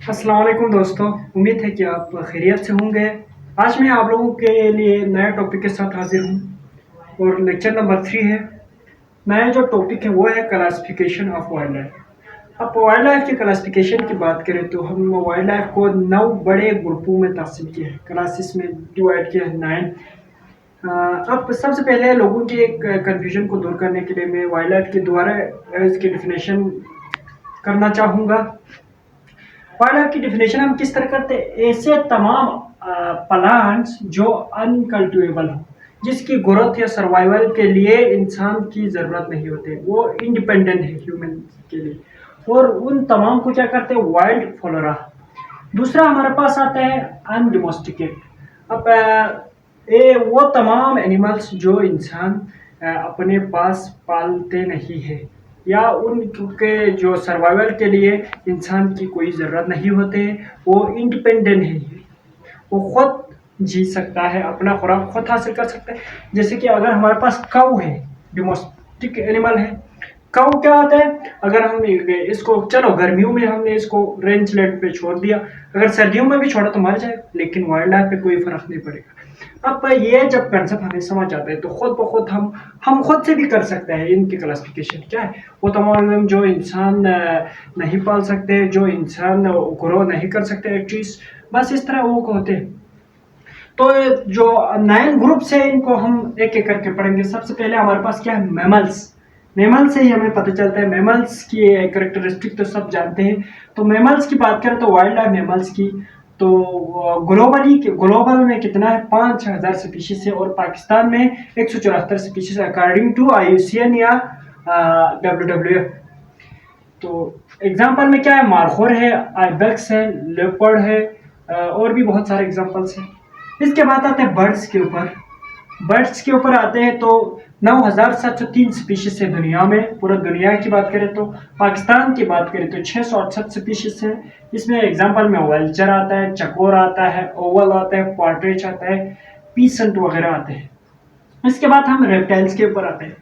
अस्सलाम वालेकुम दोस्तों, उम्मीद है कि आप खैरियत से होंगे। आज मैं आप लोगों के लिए नया टॉपिक के साथ हाजिर हूँ और लेक्चर नंबर 3 है। नया जो टॉपिक है वो है क्लासिफिकेशन ऑफ वाइल्ड लाइफ। अब वाइल्ड लाइफ की क्लासिफिकेशन की बात करें तो हम वाइल्ड लाइफ को 9 बड़े ग्रुपों में तकसीम किए हैं, क्लासेस में डिवाइड किया है 9। अब सबसे पहले लोगों की एक कन्फ्यूजन को दूर करने के लिए मैं वाइल्ड लाइफ के द्वारा इसकी डिफिनेशन करना चाहूँगा। वाइल्ड की डेफिनेशन हम किस तरह करते हैं? ऐसे तमाम प्लांट्स जो अनकल्टिवेबल हो, जिसकी ग्रोथ या सर्वाइवल के लिए इंसान की ज़रूरत नहीं होती, वो इंडिपेंडेंट है ह्यूमन के लिए, और उन तमाम को क्या करते हैं? Wild flora. दूसरा हमारे पास आता है अनडोमेस्टिकेट। अब ये वो तमाम एनिमल्स जो इंसान अपने पास पालते नहीं है या उनके जो सर्वाइवल के लिए इंसान की कोई ज़रूरत नहीं होते, वो इंडिपेंडेंट है, वो खुद जी सकता है, अपना खुराक खुद हासिल कर सकता है। जैसे कि अगर हमारे पास काऊ है, डोमेस्टिक एनिमल है। काऊ क्या होता है? अगर हम इसको चलो गर्मियों में हमने इसको रेंज लैंड पे छोड़ दिया, अगर सर्दियों में भी छोड़ा तो मर जाएगा, लेकिन वाइल्ड लाइफ पे कोई फर्क नहीं पड़ेगा। अब ये जब कंसेप्ट हमें समझ आता है तो खुद ब खुद हम खुद से भी कर सकते हैं। इनकी क्लासिफिकेशन क्या है? वो तमाम जो इंसान नहीं पाल सकते, जो इंसान ग्रो नहीं कर सकते एटलीस्ट, बस इस तरह वो होते हैं। तो जो 9 ग्रुप्स है इनको हम एक एक करके पढ़ेंगे। सबसे पहले हमारे पास क्या है? मैमल्स। मैमल से ही हमें पता चलता है, मैमल्स की कैरेक्टरिस्टिक तो सब जानते हैं। तो मैमल्स की बात करें तो वाइल्ड लाइफ मैमल्स की तो ग्लोबल में कितना है? 5000 स्पीशीज है, और पाकिस्तान में 174 स्पीशीज अकॉर्डिंग टू IUCN या WWF। तो एग्जाम्पल में क्या है? मार्खोर है, आइबेक्स है, लेपर्ड है, और भी बहुत सारे एग्जाम्पल्स हैं। इसके बाद आते हैं बर्ड्स के ऊपर। बर्ड्स के ऊपर आते हैं तो 9703 स्पीशीज है दुनिया में। पूरा दुनिया की बात करें तो, पाकिस्तान की बात करें तो 668 स्पीशीज है। इसमें एग्जांपल में वल्चर आता है, चकोर आता है, ओवल आता है, पार्ट्रिज आता है, पीसेंट वगैरह आते हैं। इसके बाद हम रेप्टाइल्स के ऊपर आते हैं।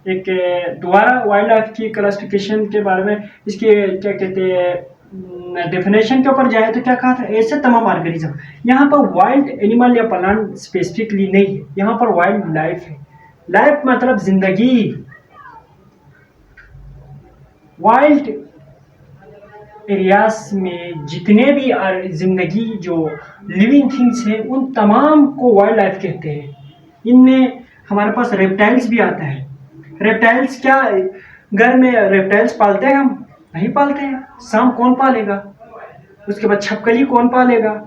एक दोबारा वाइल्ड लाइफ की क्लासिफिकेशन के बारे में, इसके क्या कहते हैं, डेफिनेशन के ऊपर जाए तो क्या कहा था? ऐसे तमाम ऑर्गेनिज्म। यहाँ पर वाइल्ड एनिमल या प्लांट स्पेसिफिकली नहीं है, यहाँ पर वाइल्ड लाइफ है। लाइफ मतलब जिंदगी। वाइल्ड एरियाज में जितने भी जिंदगी जो लिविंग थिंग्स है उन तमाम को वाइल्ड लाइफ कहते हैं। इनमें हमारे पास रेप्टाइल्स भी आता है। रेप्टाइल्स क्या, घर में रेप्टाइल्स पालते हैं? हम नहीं पालते हैं। सांप कौन पालेगा? उसके बाद छपकली कौन पालेगा?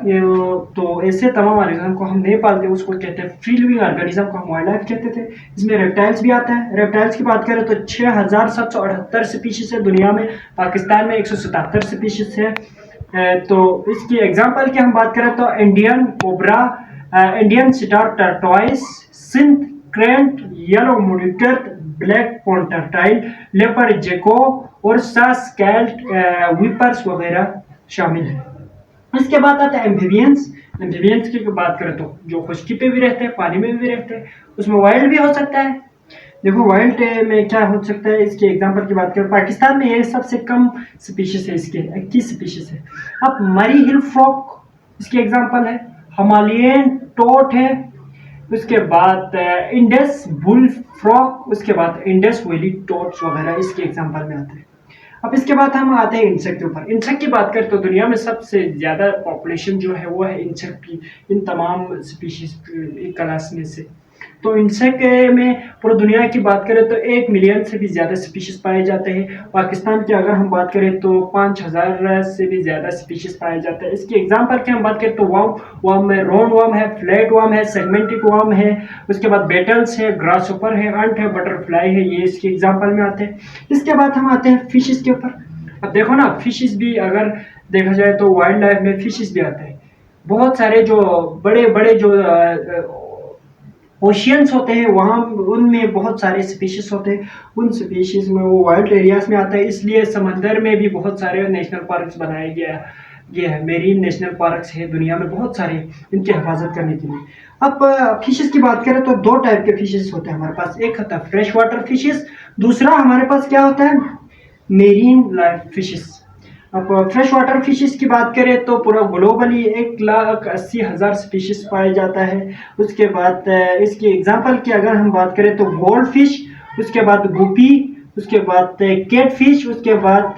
तो ऐसे तमाम ऑर्गेनिज्म को हम नहीं पालते, उसको कहते हैं फ्री लिविंग ऑर्गेनिज्म को हम वाइल्ड लाइफ कहते थे। इसमें रेप्टाइल्स भी आता है। रेप्टाइल्स की बात करें तो 6778 स्पीशीज है दुनिया में, पाकिस्तान में 177 स्पीशीज है। तो इसकी एग्जांपल की हम बात करें तो Indian cobra, Indian star tortoise, Sind krait, yellow monitor, black pond turtle, leopard gecko और सास्कैल्ट विपर्स वगैरह शामिल है। इसके बाद आता है एम्फीबियंस। एम्फीबियंस की बात करें तो जो खुश्की पे भी रहते हैं, पानी में भी रहते हैं, उसमें वाइल्ड भी हो सकता है। देखो वाइल्ड में क्या हो सकता है, इसके एग्जांपल की बात करें, पाकिस्तान में ये सबसे कम स्पीशीज है, इसके 21 स्पीशीज है। अब मरी हिल फ्रॉक इसके एग्जांपल है, हिमालयन टोट है, उसके बाद इंडस बुल फ्रॉक, उसके बाद इंडस वैली टोट्स वगैरह इसके एग्जांपल में आते हैं। अब इसके बाद हम आते हैं इंसेक्ट के ऊपर। इंसेक्ट की बात करें तो दुनिया में सबसे ज़्यादा पॉपुलेशन जो है वो है इंसेक्ट की, इन तमाम स्पीशीज क्लास में से। तो इंसेक्ट में पूरी दुनिया की बात करें तो 1 मिलियन से भी ज़्यादा स्पीशीज पाए जाते हैं। पाकिस्तान की अगर हम बात करें तो 5000 से भी ज़्यादा स्पीशीज पाए जाते हैं। इसकी एग्जांपल की हम बात करें तो वर्म है, राउंड वर्म है, फ्लैट वर्म है, सेगमेंटिक वर्म है, उसके बाद बेटल्स है, ग्रासहोपर है, अंट है, बटरफ्लाई है, ये इसके एग्जांपल में आते हैं। इसके बाद हम आते हैं फिशेस के ऊपर। अब देखो ना, फिशेस भी अगर देखा जाए तो वाइल्ड लाइफ में फिशेस भी आते हैं। बहुत सारे जो बड़े बड़े जो ओशियंस होते हैं वहाँ उनमें बहुत सारे स्पीशीज होते हैं। उन स्पीशीज में वो वाइल्ड एरियाज में आता है, इसलिए समंदर में भी बहुत सारे नेशनल पार्क्स बनाए गया ये है। मेरीन नेशनल पार्क्स है दुनिया में बहुत सारे, इनकी हिफाजत करने के लिए। अब फिशेस की बात करें तो 2 टाइप के फिशेस होते हैं हमारे पास। एक होता है फ्रेश वाटर फिशेस, दूसरा हमारे पास क्या होता है? Marine life fishes. अब फ्रेश वाटर फिशेस की बात करें तो पूरा ग्लोबली 1,80,000 स्पीशीज पाया जाता है। उसके बाद इसकी एग्जांपल की अगर हम बात करें तो गोल्ड फिश, उसके बाद गुपी, उसके बाद कैट फिश, उसके बाद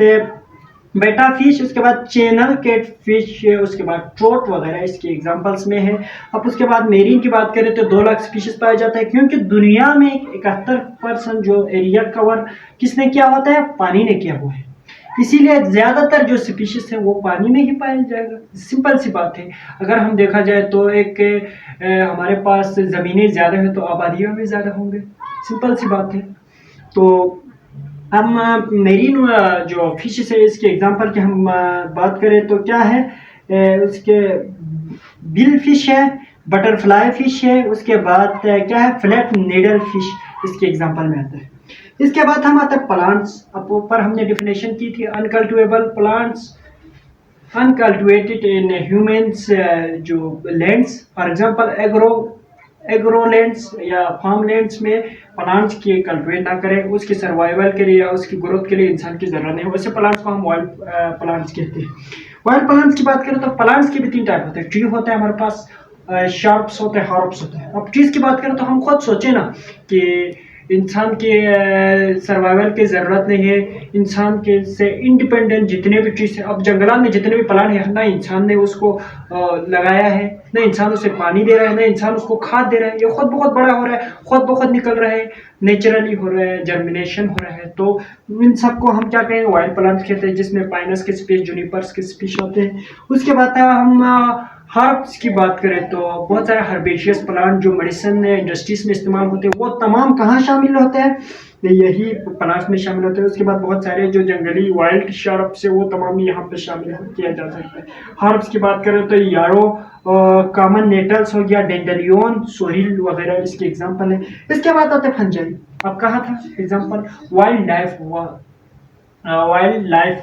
बेटा फिश, उसके बाद चैनल कैट फिश, उसके बाद ट्रोट वगैरह इसके एग्जांपल्स में है। अब उसके बाद मेरीन की बात करें तो 2 लाख स्पीशीज पाया जाता है, क्योंकि दुनिया में 71% जो एरिया कवर किसने किया होता है, पानी ने किया हुआ है। इसीलिए ज्यादातर जो स्पीशीज है वो पानी में ही पाया जाएगा। सिंपल सी बात है। अगर हम देखा जाए तो एक हमारे पास जमीनें ज्यादा है तो आबादियां भी ज्यादा होंगे, सिंपल सी बात है। तो हम मेरीन जो फिशेस है इसके एग्जांपल की हम बात करें तो क्या है, उसके बिल फिश है, बटरफ्लाई फिश है, उसके बाद क्या है, फ्लैट नीडल फिश इसके एग्जांपल में आता है। इसके बाद हम आते हैं प्लांट्स। अब ऊपर हमने डिफिनेशन की थी uncultivable plants, uncultivated in humans जो लैंड्स, फॉर एग्जांपल एग्रोलैंड्स या फार्म लैंड्स में प्लांट्स की कल्टिवेट ना करें, उसकी सर्वाइवल के लिए या उसकी ग्रोथ के लिए इंसान की जरूरत नहीं है, वैसे प्लांट्स को हम वाइल्ड प्लांट्स कहते हैं। वाइल्ड प्लांट्स की बात करें तो प्लांट्स के भी 3 टाइप होते हैं। ट्री होता है हमारे पास, शार्प्स होते हैं, हर्ब्स होते हैं। अब ट्रीज की बात करें तो हम खुद सोचे ना कि इंसान के सर्वाइवल की ज़रूरत नहीं है, इंसान के से इंडिपेंडेंट जितने भी ट्रीज हैं, अब जंगलात में जितने भी प्लांट है ना इंसान ने उसको लगाया है, ना इंसान उसे पानी दे रहा है, ना इंसान उसको खाद दे रहा है, ये खुद बहुत बड़ा हो रहा है, खुद ब खुद निकल रहा है, नेचुरली हो रहा है, जर्मिनेशन हो रहा है। तो इन सबको हम क्या कहेंगे, वाइल्ड प्लांट्स कहते हैं, जिसमें पाइनस के स्पीश, जूनिपर्स के स्पीश होते हैं। उसके बाद हम हर्ब्स की बात करें तो बहुत सारे हर्बेशियस प्लांट जो मेडिसिन इंडस्ट्रीज में इस्तेमाल होते हैं वो तमाम कहाँ शामिल होते हैं, यही प्लांट्स में शामिल होते हैं। उसके बाद बहुत सारे जो जंगली वाइल्ड शर्प्स है वो तमाम यहाँ पे शामिल किया जा सकता है। हर्ब्स की बात करें तो यारो, कॉमन नेटल्स हो गया, डेंडेलियन, सोरिल वगैरह इसके एग्जाम्पल है। इसके बाद आते हैं फंजाई। अब कहा था एग्जाम्पल वाइल्ड लाइफ हुआ, वाइल्ड लाइफ,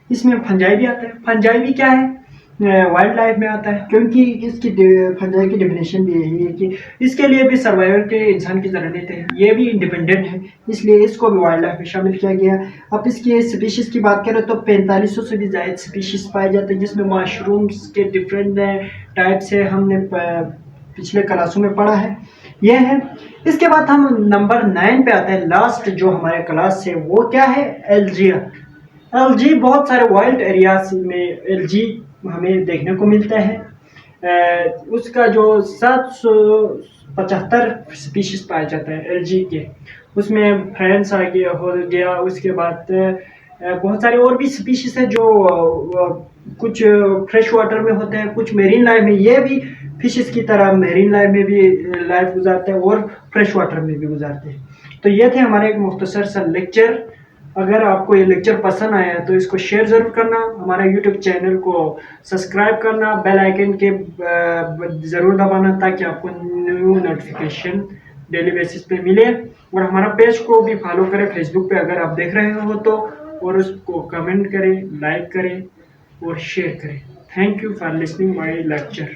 इसमें फंजाई भी आता है। फंजाई भी क्या है, वाइल्ड लाइफ में आता है, क्योंकि इसकी फंजाई की डेफिनेशन भी यही है कि इसके लिए भी सर्वाइवल के इंसान की ज़रूरत है, ये भी इंडिपेंडेंट है, इसलिए इसको भी वाइल्ड लाइफ में शामिल किया गया। अब इसके स्पीशीज़ की बात करें तो 4500 से भी ज़्यादा स्पीशीज़ पाए जाते हैं, जिसमें मशरूम्स के डिफरेंट टाइप से हमने पिछले क्लासों में पढ़ा है, यह है। इसके बाद हम नंबर 9 पे आते हैं, लास्ट जो हमारे क्लास से, वो क्या है, एल्जिया। एलजी बहुत सारे वाइल्ड एरियाज में एलजी हमें देखने को मिलता है। उसका जो 775 स्पीशीज पाया जाता है एलजी के, उसमें फ्रेंड्स आ गया हो गया। उसके बाद बहुत सारे और भी स्पीशीज है जो कुछ फ्रेश वाटर में होते हैं, कुछ मेरीन लाइफ में, ये भी फिशेस की तरह मेरीन लाइफ में भी लाइफ गुजारते हैं और फ्रेश वाटर में भी गुजारते हैं। तो ये थे हमारे एक मुख्तसर सा लेक्चर। अगर आपको ये लेक्चर पसंद आया तो इसको शेयर ज़रूर करना, हमारा यूट्यूब चैनल को सब्सक्राइब करना, बेल आइकन के ज़रूर दबाना ताकि आपको न्यू नोटिफिकेशन डेली बेसिस पे मिले। और हमारा पेज को भी फॉलो करें फेसबुक पे अगर आप देख रहे हो तो, और उसको कमेंट करें, लाइक करें और शेयर करें। Thank you for listening my lecture.